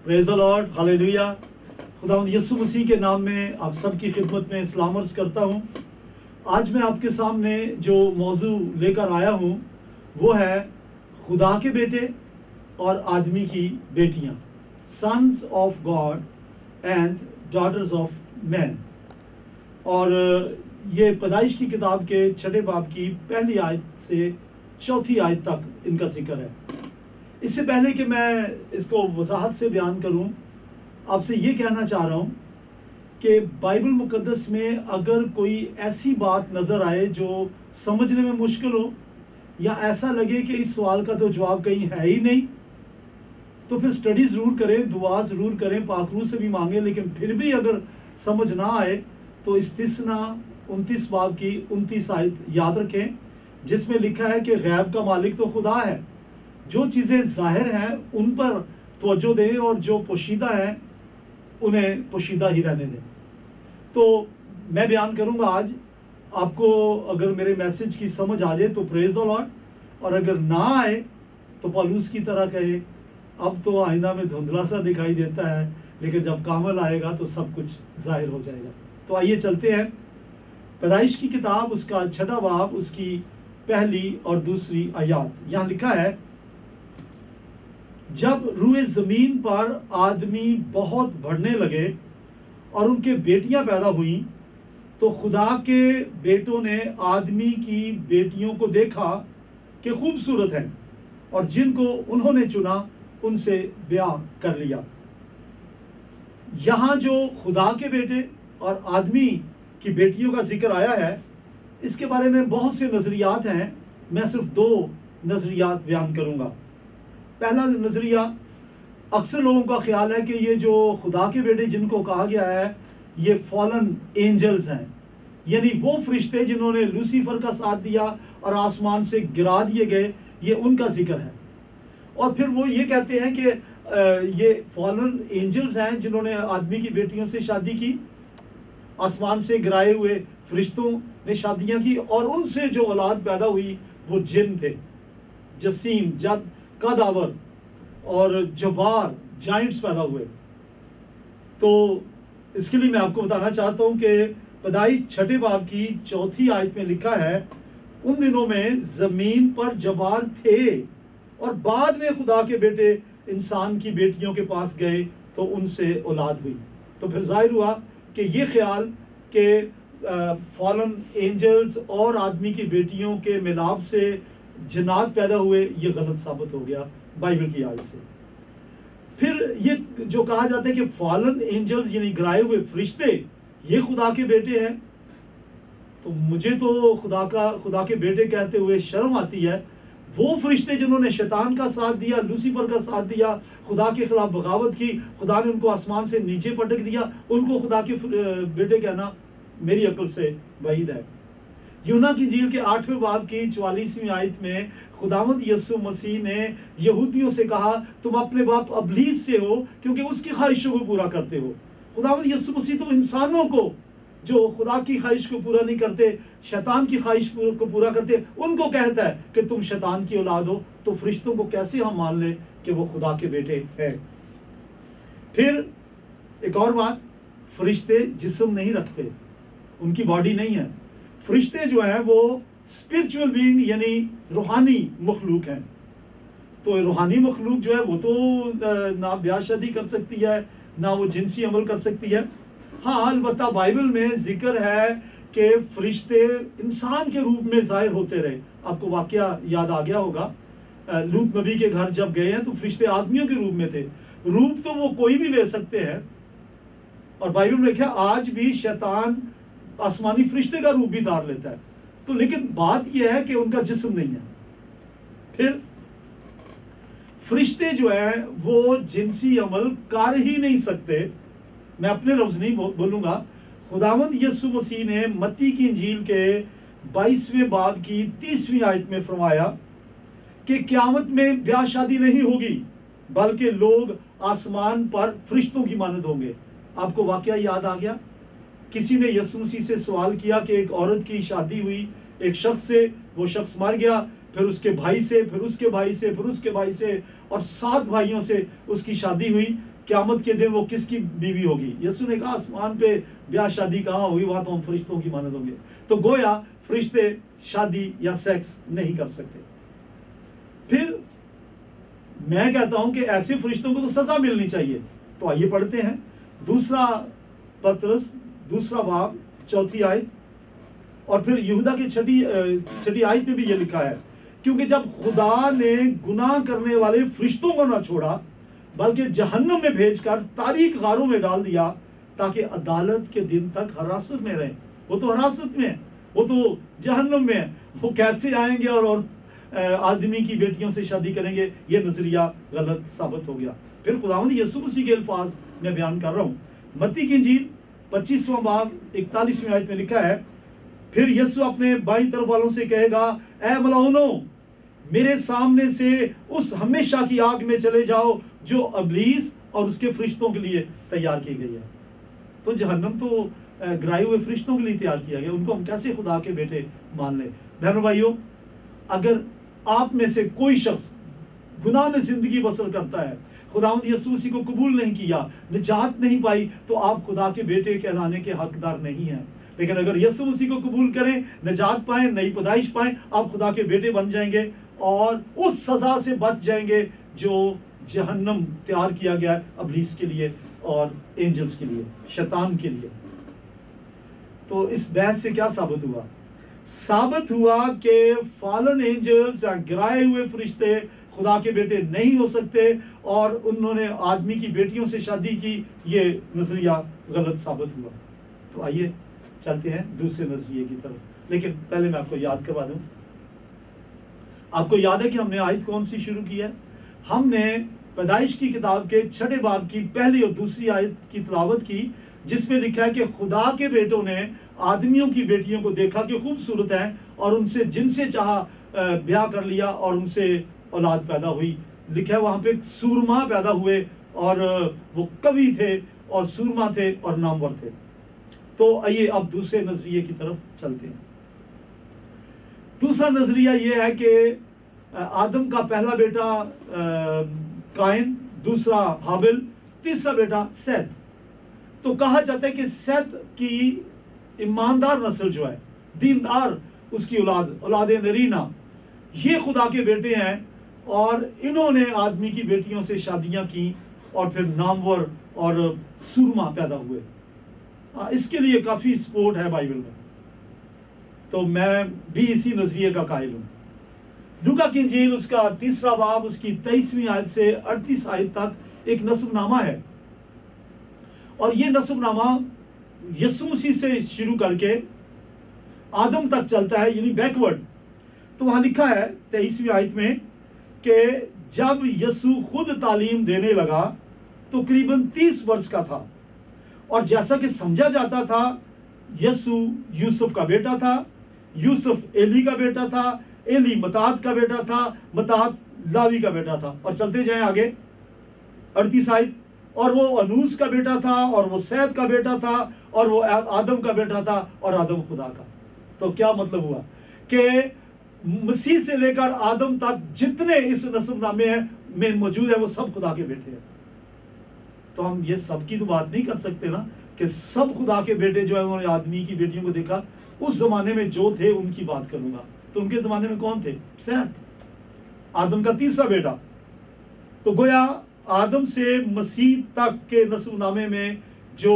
Praise the Lord, hallelujah. खुदावंद यीशु मसीह के नाम में आप सबकी खिदमत में सलाम अर्ज़ करता हूँ। आज मैं आपके सामने जो मौजू लेकर आया हूँ वो है खुदा के बेटे और आदमी की बेटियाँ, sons of God and daughters of man. और ये पैदाइश की किताब के 6 बाब की पहली आयत से 4 आयत तक इनका जिक्र है। इससे पहले कि मैं इसको वजाहत से बयान करूं, आपसे ये कहना चाह रहा हूं कि बाइबल मुकद्दस में अगर कोई ऐसी बात नज़र आए जो समझने में मुश्किल हो या ऐसा लगे कि इस सवाल का तो जवाब कहीं है ही नहीं, तो फिर स्टडी ज़रूर करें, दुआ ज़रूर करें, पाकरू से भी मांगें। लेकिन फिर भी अगर समझ ना आए तो इस्तिस्ना 29 बाब की 29 आयत याद रखें, जिसमें लिखा है कि गैब का मालिक तो खुदा है। जो चीज़ें ज़ाहिर हैं उन पर तवज्जो दें और जो पोशीदा हैं उन्हें पोशीदा ही रहने दें। तो मैं बयान करूंगा आज। आपको अगर मेरे मैसेज की समझ आ जाए तो प्रेज द लॉर्ड, और अगर ना आए तो पौलुस की तरह कहे, अब तो आईना में धुंधला सा दिखाई देता है, लेकिन जब कामल आएगा तो सब कुछ जाहिर हो जाएगा। तो आइए चलते हैं पैदाइश की किताब, उसका 6 बाब, उसकी पहली और दूसरी आयत। यहाँ लिखा है, जब रूए जमीन पर आदमी बहुत बढ़ने लगे और उनके बेटियां पैदा हुई तो खुदा के बेटों ने आदमी की बेटियों को देखा कि खूबसूरत हैं, और जिनको उन्होंने चुना उनसे ब्याह कर लिया। यहाँ जो खुदा के बेटे और आदमी की बेटियों का जिक्र आया है, इसके बारे में बहुत से नज़रियात हैं। मैं सिर्फ 2 नज़रियात बयान करूंगा। पहला नज़रिया, अक्सर लोगों का ख्याल है कि ये जो खुदा के बेटे जिनको कहा गया है ये फॉलन एंजल्स हैं, यानी वो फरिश्ते जिन्होंने लूसीफर का साथ दिया और आसमान से गिरा दिए गए, ये उनका जिक्र है। और फिर वो ये कहते हैं कि ये फॉलन एंजल्स हैं जिन्होंने आदमी की बेटियों से शादी की, आसमान से गिराए हुए फरिश्तों ने शादियां की, और उनसे जो औलाद पैदा हुई वो जिन थे, जसीम, जद, कदावर और जबार, जाइंट्स पैदा हुए। तो इसके लिए मैं आपको बताना चाहता हूं कि पैदाइश 6 बाब की 4 आयत में लिखा है, उन दिनों में जमीन पर जबार थे और बाद में खुदा के बेटे इंसान की बेटियों के पास गए तो उनसे औलाद हुई। तो फिर जाहिर हुआ कि ये ख्याल कि फॉलन एंजल्स और आदमी की बेटियों के मिलाप से जन्नात पैदा हुए, ये गलत साबित हो गया बाइबल की आयत से। फिर ये जो कहा जाता है कि फॉलन एंजल्स यानी गिराए हुए फरिश्ते ये खुदा के बेटे हैं, तो मुझे तो खुदा के बेटे कहते हुए शर्म आती है। वो फरिश्ते जिन्होंने शैतान का साथ दिया, लूसीफर का साथ दिया, खुदा के खिलाफ बगावत की, खुदा ने उनको आसमान से नीचे पटक दिया, उनको खुदा के बेटे कहना मेरी अक्ल से बाहिर है। यूना की इंजील के 8वें बाब की 44वीं आयत में खुदावंद यीशु मसीह ने यहूदियों से कहा, तुम अपने बाप अबलीस से हो क्योंकि उसकी ख्वाहिशों को पूरा करते हो। खुदावंद यीशु मसीह तो इंसानों को जो खुदा की ख्वाहिश को पूरा नहीं करते, शैतान की ख्वाहिश को पूरा करते, उनको कहता है कि तुम शैतान की औलाद हो। तो फरिश्तों को कैसे हम मान लें कि वो खुदा के बेटे हैं? फिर एक और बात, फरिश्ते जिस्म नहीं रखते, उनकी बॉडी नहीं है। फरिश्ते जो हैं वो स्पिरिचुअल बीइंग यानी रूहानी मखलूक हैं। तो रूहानी मखलूक जो है वो तो ना ब्याह शादी कर सकती है, ना वो जिनसी अमल कर सकती है। हाँ, अलबत्ता बाइबल में जिक्र है कि फरिश्ते इंसान के रूप में जाहिर होते रहे। आपको वाकया याद आ गया होगा, लूत नबी के घर जब गए हैं तो फरिश्ते आदमियों के रूप में थे। रूप तो वो कोई भी ले सकते हैं, और बाइबल में लिखा आज भी शैतान आसमानी फरिश्ते का रूप भी धार लेता है। तो लेकिन बात यह है कि उनका जिस्म नहीं है। फिर फरिश्ते जो है वो जिनसी अमल कर ही नहीं सकते। मैं अपने लफ्ज नहीं बोलूंगा। खुदावंद यीशु मसीह ने मत्ती की इंजील के 22वें बाब की 30वीं आयत में फरमाया कि क़यामत में ब्याह शादी नहीं होगी, बल्कि लोग आसमान पर फरिश्तों की मानद होंगे। आपको वाकया याद आ गया, किसी ने यीशु मसीह से सवाल किया कि एक औरत की शादी हुई एक शख्स से, वो शख्स मर गया, फिर उसके भाई से, फिर उसके भाई से, फिर उसके भाई से, और 7 भाइयों से उसकी शादी हुई। क़यामत के दिन वो किसकी बीवी होगी। यीशु ने कहा आसमान पे ब्याह शादी कहाँ होगी, वहां तो हम फरिश्तों की मानद होंगे। तो गोया फरिश्ते शादी या सेक्स नहीं कर सकते। फिर मैं कहता हूं कि ऐसे फरिश्तों को तो सजा मिलनी चाहिए। तो आइए पढ़ते हैं दूसरा पतरस दूसरा बाब 4 आयत, और फिर यहूदा की 6 आयत में भी ये लिखा है, क्योंकि जब खुदा ने गुनाह करने वाले फरिश्तों को न छोड़ा बल्कि जहन्नुम में भेजकर तारीक गारों में डाल दिया, ताकि अदालत के दिन तक हिरासत में रहे। वो तो हिरासत में है, वो तो जहन्नुम में है, वो कैसे आएंगे और आदमी की बेटियों से शादी करेंगे। ये नजरिया गलत साबित हो गया। फिर खुदावंद यीशु मसीह के अल्फाज मैं बयान कर रहा हूँ। मत्ती की इंजील 25वां बाब 41वीं आयत में लिखा है, फिर यीशु अपने बाईं तरफ वालों से कहेगा, ऐ मलाउनो, मेरे सामने से उस हमेशा की आग में चले जाओ जो इब्लीस और उसके फरिश्तों के लिए तैयार की गई है। तो जहन्नम तो गिराए हुए फरिश्तों के लिए तैयार किया गया, उनको हम कैसे खुदा के बेटे मान लें। बहनों भाइयों, अगर आप में से कोई शख्स गुनाह में जिंदगी बसर करता है, खुदावंद यीशु मसीह को कबूल नहीं किया, निजात नहीं पाई, तो आप खुदा के बेटे कहलाने के हकदार नहीं हैं। लेकिन अगर यीशु मसीह को कबूल करें, निजात पाएं, नई पैदाइश पाएं, आप खुदा के बेटे बन जाएंगे और उस सजा से बच जाएंगे जो जहन्नम तैयार किया गया है इब्लीस के लिए और एंजल्स के लिए, शैतान के लिए। तो इस बहस से क्या साबित हुआ? साबित हुआ कि फॉलन एंजल्स या गिराए हुए फरिश्ते खुदा के बेटे नहीं हो सकते, और उन्होंने आदमी की बेटियों से शादी की, ये नजरिया गलत साबित हुआ। तो आइए चलते हैं दूसरे नजरिए की तरफ। लेकिन पहले मैं आपको याद करवा दूं, आपको याद है कि हमने आयत कौन सी शुरू की है? हमने पैदाइश की किताब के 6 बाब की पहली और दूसरी आयत की तिलावत की, जिसमें लिखा है कि खुदा के बेटों ने आदमियों की बेटियों को देखा कि खूबसूरत हैं, और उनसे जिनसे चाहा ब्याह कर लिया और उनसे औलाद पैदा हुई। लिखा है वहां पे सूरमा पैदा हुए, और वो कवि थे और सूरमा थे और नामवर थे। तो आइए अब दूसरे नजरिए की तरफ चलते हैं। दूसरा नजरिया यह है कि आदम का पहला बेटा काइन, दूसरा हाबिल, तीसरा बेटा सैत। तो कहा जाता है कि सैत की ईमानदार नस्ल जो है, दीनदार उसकी औलाद नरीना, ये खुदा के बेटे हैं, और इन्होंने आदमी की बेटियों से शादियां की और फिर नामवर और सूरमा पैदा हुए। इसके लिए काफी सपोर्ट है बाइबल में, तो मैं भी इसी नजरिए का कायल हूं। लूका की इंजील उसका 3 बाब उसकी 23वीं आयत से 38 आयत तक एक नस्बनामा है, और ये नस्बनामा यीशु मसीह से शुरू करके आदम तक चलता है, यानी बैकवर्ड। तो वहां लिखा है 23वीं आयत में कि जब यीशु खुद तालीम देने लगा तो करीबन 30 वर्ष का था, और जैसा कि समझा जाता था यीशु यूसुफ का बेटा था, यूसुफ एली का बेटा था, एली मतात का बेटा था, मतात लावी का बेटा था, और चलते जाएं आगे 38 आयत, और वो अनूस का बेटा था, और वो सैद का बेटा था, और वो आदम का बेटा था, और आदम खुदा का। तो क्या मतलब हुआ कि मसीह से लेकर आदम तक जितने इस नस्बनामे में मौजूद है वो सब खुदा के बेटे हैं। तो हम ये सब की तो बात नहीं कर सकते ना कि सब खुदा के बेटे जो है उन्होंने आदमी की बेटियों को देखा। उस जमाने में जो थे उनकी बात करूंगा। तो उनके जमाने में कौन थे? सैत, आदम का तीसरा बेटा। तो गोया आदम से मसीह तक के नस्बनामे में जो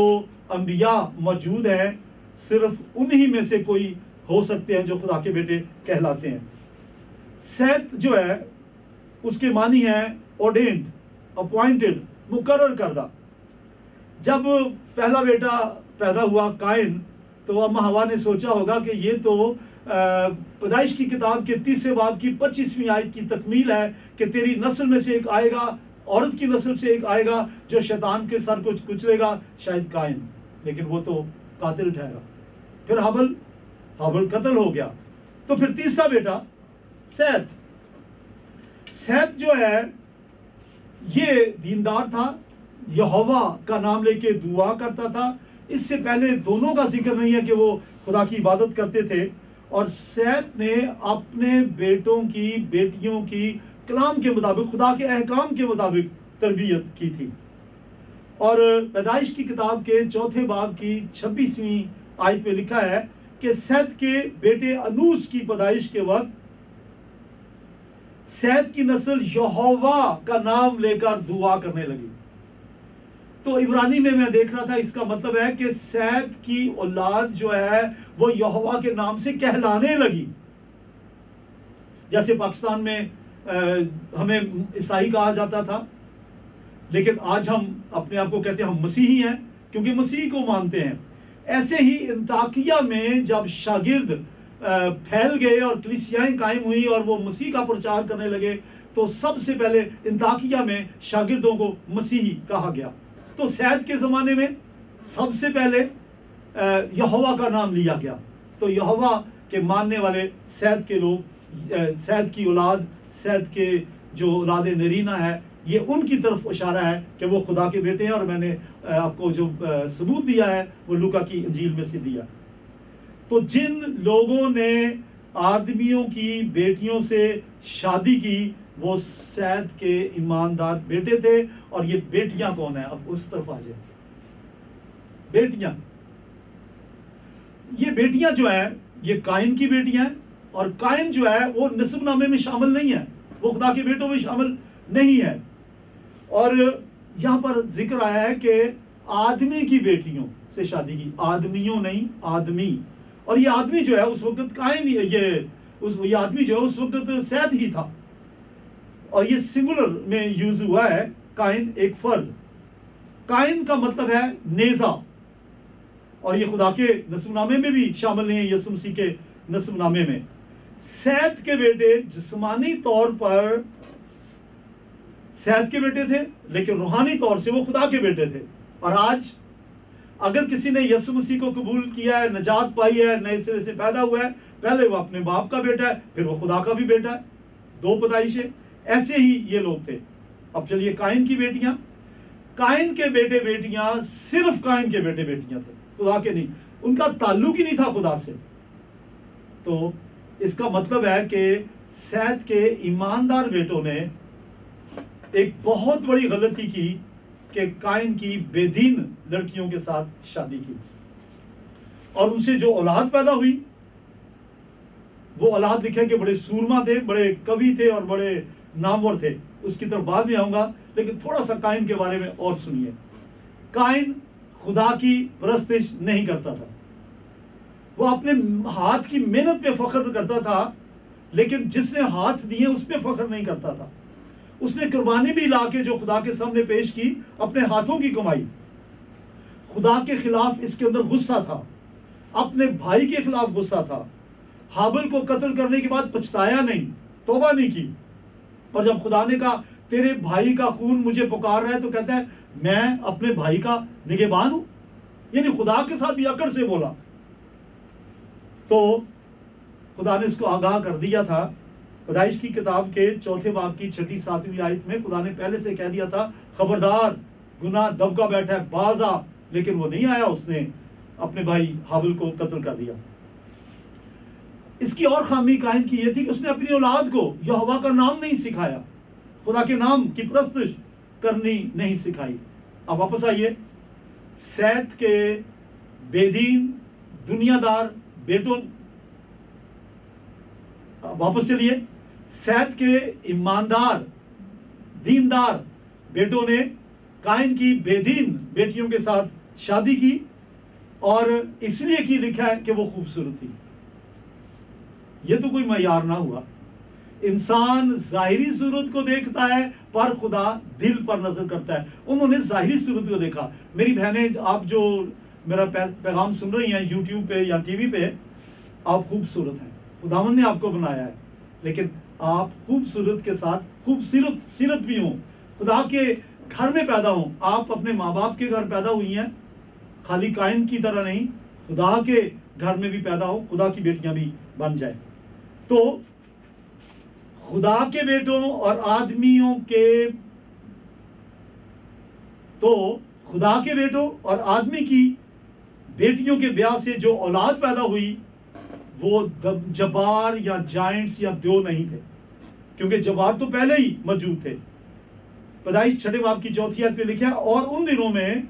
अंबिया मौजूद है, सिर्फ उन्हीं में से कोई हो सकते हैं जो खुदा के बेटे कहलाते हैं। सैत जो है उसके मानी है ऑर्डेन्ड, अपॉइंटेड, मुकर्रर करदा। जब पहला बेटा पैदा हुआ काइन, तो अम्मा हवा ने सोचा होगा कि ये तो पैदाइश की किताब के 3 बाब की 25वीं आयत की तकमील है कि तेरी नस्ल में से एक आएगा, औरत की नस्ल से एक आएगा जो शैतान के सर को कुचलेगा, शायद काइन। लेकिन वो तो कातिल ठहरा। फिर हाबिल कत्ल हो गया। तो फिर तीसरा बेटा सैत। सैत जो है ये दीनदार था, यहोवा का नाम लेके दुआ करता था। इससे पहले दोनों का जिक्र नहीं है कि वो खुदा की इबादत करते थे। और सैत ने अपने बेटों की बेटियों की कलाम के मुताबिक, खुदा के अहकाम के मुताबिक तरबियत की थी। اور پیدائش کی کتاب کے 4 باب کی 26ویں آیت میں لکھا ہے کہ سیت کے بیٹے انوس کی پیدائش کے وقت سیت کی نسل یہوہ کا نام لے کر دعا کرنے لگی. تو عبرانی میں دیکھ رہا تھا، اس کا مطلب ہے کہ سیت کی اولاد جو ہے وہ یہوہ کے نام سے کہلانے لگی. جیسے پاکستان میں ہمیں عیسائی کہا جاتا تھا، لیکن آج ہم اپنے آپ کو کہتے ہیں ہم مسیحی ہیں کیونکہ مسیح کو مانتے ہیں. ایسے ہی انطاکیہ میں جب شاگرد پھیل گئے اور کلیسیائیں قائم ہوئی اور وہ مسیح کا پرچار کرنے لگے، تو سب سے پہلے انطاکیہ میں شاگردوں کو مسیحی کہا گیا. تو سیت کے زمانے میں سب سے پہلے یہوہ کا نام لیا گیا. تو یہوہ کے ماننے والے سیت کے لوگ، سیت کی اولاد، سیت کے جو اولاد نرینہ ہے، یہ ان کی طرف اشارہ ہے کہ وہ خدا کے بیٹے ہیں. اور میں نے آپ کو جو ثبوت دیا ہے وہ لوکا کی انجیل میں سے دیا. تو جن لوگوں نے آدمیوں کی بیٹیوں سے شادی کی وہ سیت کے ایماندار بیٹے تھے. اور یہ بیٹیاں کون ہیں؟ اب اس طرف آ جائیں. بیٹیاں، یہ بیٹیاں جو ہیں یہ قائن کی بیٹیاں ہیں. اور قائن جو ہے وہ نسب نامے میں شامل نہیں ہے، وہ خدا کے بیٹوں میں شامل نہیں ہے. اور یہاں پر ذکر آیا ہے کہ آدمی کی بیٹیوں سے شادی کی. آدمیوں نہیں، آدمی. اور یہ آدمی جو ہے اس وقت قائن، یہ آدمی جو ہے اس وقت سیت ہی تھا. اور یہ سنگولر میں یوز ہوا ہے، قائن ایک فرد. قائن کا مطلب ہے نیزہ، اور یہ خدا کے نسب نامے میں بھی شامل نہیں ہے، یسوع مسیح کے نسب نامے میں. سیت کے بیٹے جسمانی طور پر سیت کے بیٹے تھے، لیکن روحانی طور سے وہ خدا کے بیٹے تھے. اور آج اگر کسی نے یسوع مسیح کو قبول کیا ہے، نجات پائی ہے، نئے سرے سے پیدا ہوا ہے، پہلے وہ اپنے باپ کا بیٹا ہے، پھر وہ خدا کا بھی بیٹا ہے. 2 پیدائشیں. ایسے ہی یہ لوگ تھے. اب چلیے قائن کی بیٹیاں. قائن کے بیٹے بیٹیاں صرف قائن کے بیٹے بیٹیاں تھے، خدا کے نہیں. ان کا تعلق ہی نہیں تھا خدا سے. تو اس کا مطلب ہے کہ سیت کے ایماندار بیٹوں نے ایک بہت بڑی غلطی کی کہ قائن کی بے دین لڑکیوں کے ساتھ شادی کی. اور ان سے جو اولاد پیدا ہوئی وہ اولاد لکھے کہ بڑے سورما تھے، بڑے کوی تھے اور بڑے نامور تھے. اس کی طرف بعد میں آؤں گا، لیکن تھوڑا سا قائن کے بارے میں اور سنیے. قائن خدا کی پرستش نہیں کرتا تھا. وہ اپنے ہاتھ کی محنت پہ فخر کرتا تھا، لیکن جس نے ہاتھ دیے اس پہ فخر نہیں کرتا تھا. اس نے قربانی بھی لا کے جو خدا کے سامنے پیش کی، اپنے ہاتھوں کی کمائی. خدا کے خلاف اس کے اندر غصہ تھا، اپنے بھائی کے خلاف غصہ تھا. حابل کو قتل کرنے کے بعد پچھتایا نہیں، توبہ نہیں کی. اور جب خدا نے کہا تیرے بھائی کا خون مجھے پکار رہا ہے، تو کہتا ہے میں اپنے بھائی کا نگہبان ہوں. یعنی خدا کے ساتھ بھی اکڑ سے بولا. تو خدا نے اس کو آگاہ کر دیا تھا. پیدائش کی کتاب کے 4 باب کی 6-7 آیت میں خدا نے پہلے سے کہہ دیا تھا خبردار، گناہ دبکا بیٹھا ہے، باز آ. لیکن وہ نہیں آیا، اس نے اپنے بھائی حابل کو قتل کر دیا. اس کی اور خامی قائن کی یہ تھی کہ اس نے اپنی اولاد کو یہوہ کا نام نہیں سکھایا، خدا کے نام کی پرستش کرنی نہیں سکھائی. اب واپس آئیے. سیت کے بے دین دنیا دار بیٹوں، واپس چلیے. سیت کے ایماندار دیندار بیٹوں نے قائن کی بے دین بیٹیوں کے ساتھ شادی کی، اور اس لیے کی لکھا ہے کہ وہ خوبصورت تھی. یہ تو کوئی معیار نہ ہوا. انسان ظاہری صورت کو دیکھتا ہے پر خدا دل پر نظر کرتا ہے. انہوں نے ظاہری صورت کو دیکھا. میری بہنیں، آپ جو میرا پیغام سن رہی ہیں یوٹیوب پہ یا ٹی وی پہ، آپ خوبصورت ہیں، خداوند نے آپ کو بنایا ہے. لیکن آپ خوبصورت کے ساتھ خوبصورت سیرت بھی ہوں، خدا کے گھر میں پیدا ہوں. آپ اپنے ماں باپ کے گھر پیدا ہوئی ہیں، خالی قائن کی طرح نہیں، خدا کے گھر میں بھی پیدا ہو، خدا کی بیٹیاں بھی بن جائیں. تو خدا کے بیٹوں اور آدمیوں کے، تو خدا کے بیٹوں اور آدمی کی بیٹیوں کے بیاہ سے جو اولاد پیدا ہوئی وہ جبار یا جائنٹس یا دیو نہیں تھے، کیونکہ جبار تو پہلے ہی موجود تھے. पैदाइश 6 बाब की 4 आयत में लिखा है, और उन दिनों में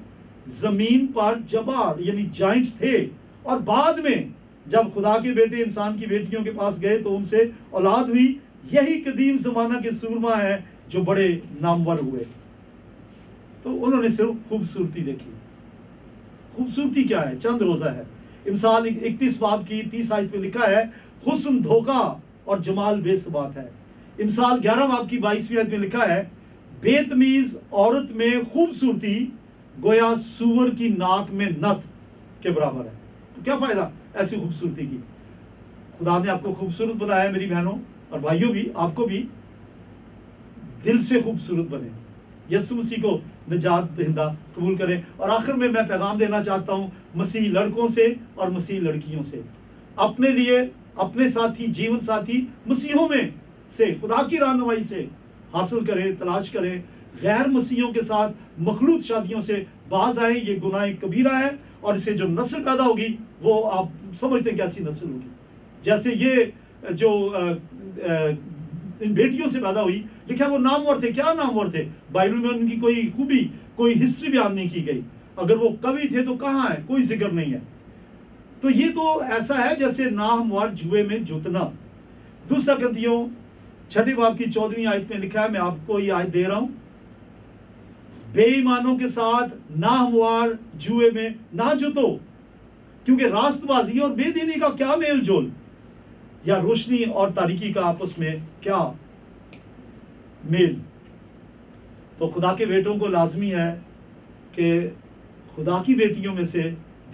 जमीन पर जबार यानी जाइंट्स थे, और बाद में जब खुदा के बेटे इंसान की बेटियों के पास गए तो उनसे औलाद हुई। यही कदीम जमाना के सूरमा है जो बड़े नामवर हुए। तो उन्होंने सिर्फ खूबसूरती देखी। खूबसूरती क्या है? चंद रोजा है। इमसाल 31 बाब की 30 आयत में लिखा है, हुस्न धोखा और जमाल बेसबात है। इमसाल 11 बाब की 22वीं आयत में लिखा है, बेतमीज औरत में खूबसूरती गोया सूअर की नाक में नथ के बराबर है। तो क्या फायदा ऐसी खूबसूरती की? खुदा ने आपको खूबसूरत बनाया है मेरी बहनों और भाइयों भी, आपको भी दिल से खूबसूरत बने। यीशु मसीह को निजात दहिंदा कबूल करें। और आखिर में मैं पैगाम देना चाहता हूं मसीह लड़कों से और मसीह लड़कियों से, अपने लिए, अपने साथी, जीवन साथी मसीहों में से खुदा की रहनुमाई से हासिल करें, तलाश करें। गैर मसीहों के साथ मखलूत शादियों से बाज आए। ये गुनाह कबीरा है, और इससे जो नस्ल पैदा होगी वो आप समझते हैं कैसी नस्ल होगी। जैसे ये जो इन बेटियों से पैदा हुई, लिखा वो नामवर थे। क्या नामवर थे? बाइबल में उनकी कोई खूबी, कोई हिस्ट्री बयान नहीं की गई। अगर वो कवि थे तो कहाँ है? कोई जिक्र नहीं है। तो ये तो ऐसा है जैसे नाहमवार जुए में जुतना। दूसरा ग्रंथियों 6 बाब की 14वीं आयत में लिखा है, मैं आपको ये आयत दे रहा हूं, बेईमानों के साथ नाहमवार जुए में ना जुतो, क्योंकि रास्तबाजी और बेदीनी का क्या मेल जोल, या रोशनी और तारीकी का आपस में क्या मेल। तो खुदा के बेटों को लाजमी है कि खुदा की बेटियों में से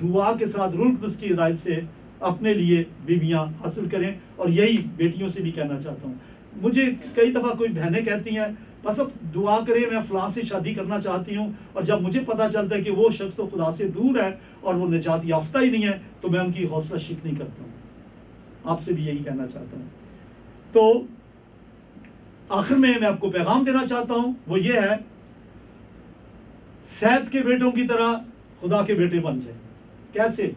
दुआ के साथ रूह कुद्स की हिदायत से अपने लिए बीवियां हासिल करें। और यही बेटियों से भी कहना चाहता हूँ। मुझे कई दफा कोई बहनें कहती हैं, बस अब दुआ करें, मैं फलां से शादी करना चाहती हूँ, और जब मुझे पता चलता है कि वो शख्स तो खुदा से दूर है और वो निजात याफ्ता ही नहीं है, तो मैं उनकी हौसला शिकनी करता हूँ। आपसे भी यही कहना चाहता हूँ। तो आखिर में मैं आपको पैगाम देना चाहता हूँ, वो ये है, सैद के बेटों की तरह खुदा के बेटे बन जाए। कैसे?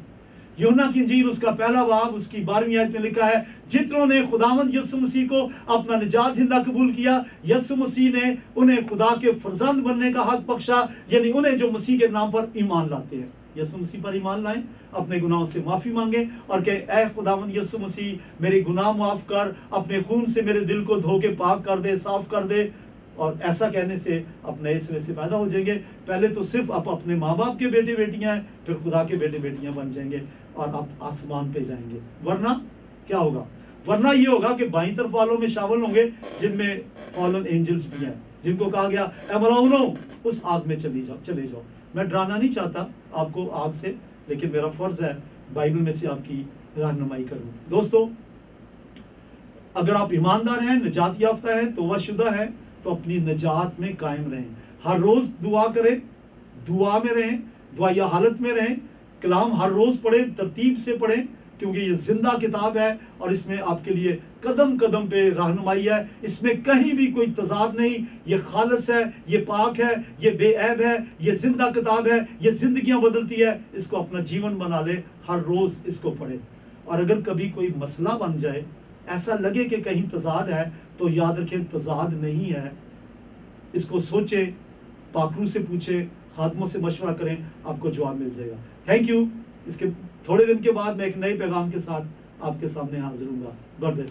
यूहन्ना की इंजील उसका 1 बाब उसकी 12वीं आयत में लिखा है, जितनों ने खुदावंद यीशु मसीह को अपना निजात दहिंदा कबूल किया, यीशु मसीह ने उन्हें खुदा के फरजंद बनने का हक बख्शा। यानी उन्हें जो मसीह के नाम पर ईमान लाते हैं, यीशु मसीह पर ईमान लाएं, अपने गुनाहों से माफी मांगे और कहे, ऐ खुदावंद यीशु मसीह मेरे गुनाह माफ कर, अपने खून से मेरे दिल को धो के पाक कर दे, साफ कर दे। और ऐसा कहने से आप नए सिरे से पैदा हो जाएंगे। पहले तो सिर्फ आप अपने माँ बाप के बेटे बेटियां हैं, फिर खुदा के बेटे बेटियां बन जाएंगे और आप आसमान पे जाएंगे। वरना क्या होगा? वरना ये होगा कि बाईं तरफ वालों में शामिल होंगे जिनमें फॉलन एंजल्स भी हैं, जिनको कहा गया ए मलाउनो उस आग में चले जाओ। मैं डराना नहीं चाहता आपको आग से, लेकिन मेरा फर्ज है बाइबल में से आपकी रहनुमाई करूं। दोस्तों, अगर आप ईमानदार हैं, निजात याफ्ता हैं, तौबाशुदा हैं, तो अपनी निजात में कायम रहें। हर रोज दुआ करें, दुआ में रहें, दुआया हालत में रहें, कलाम हर रोज पढ़ें, तरतीब से पढ़ें, क्योंकि ये जिंदा किताब है और इसमें आपके लिए कदम कदम पे रहनुमाई है। इसमें कहीं भी कोई तजाद नहीं। ये खालिस है, ये पाक है, ये बेऐब है, ये जिंदा किताब है, ये जिंदगियां बदलती है। इसको अपना जीवन बना ले, हर रोज इसको पढ़े। और अगर कभी कोई मसला बन जाए, ऐसा लगे कि कहीं तजाद है, तो याद रखें तजाद नहीं है। इसको सोचे, पाकरू से पूछे, खादमों से मशवरा करें, आपको जवाब मिल जाएगा। Thank you. इसके थोड़े दिन के बाद मैं एक नए पैगाम के साथ आपके सामने हाजिर हूँगा। God bless you.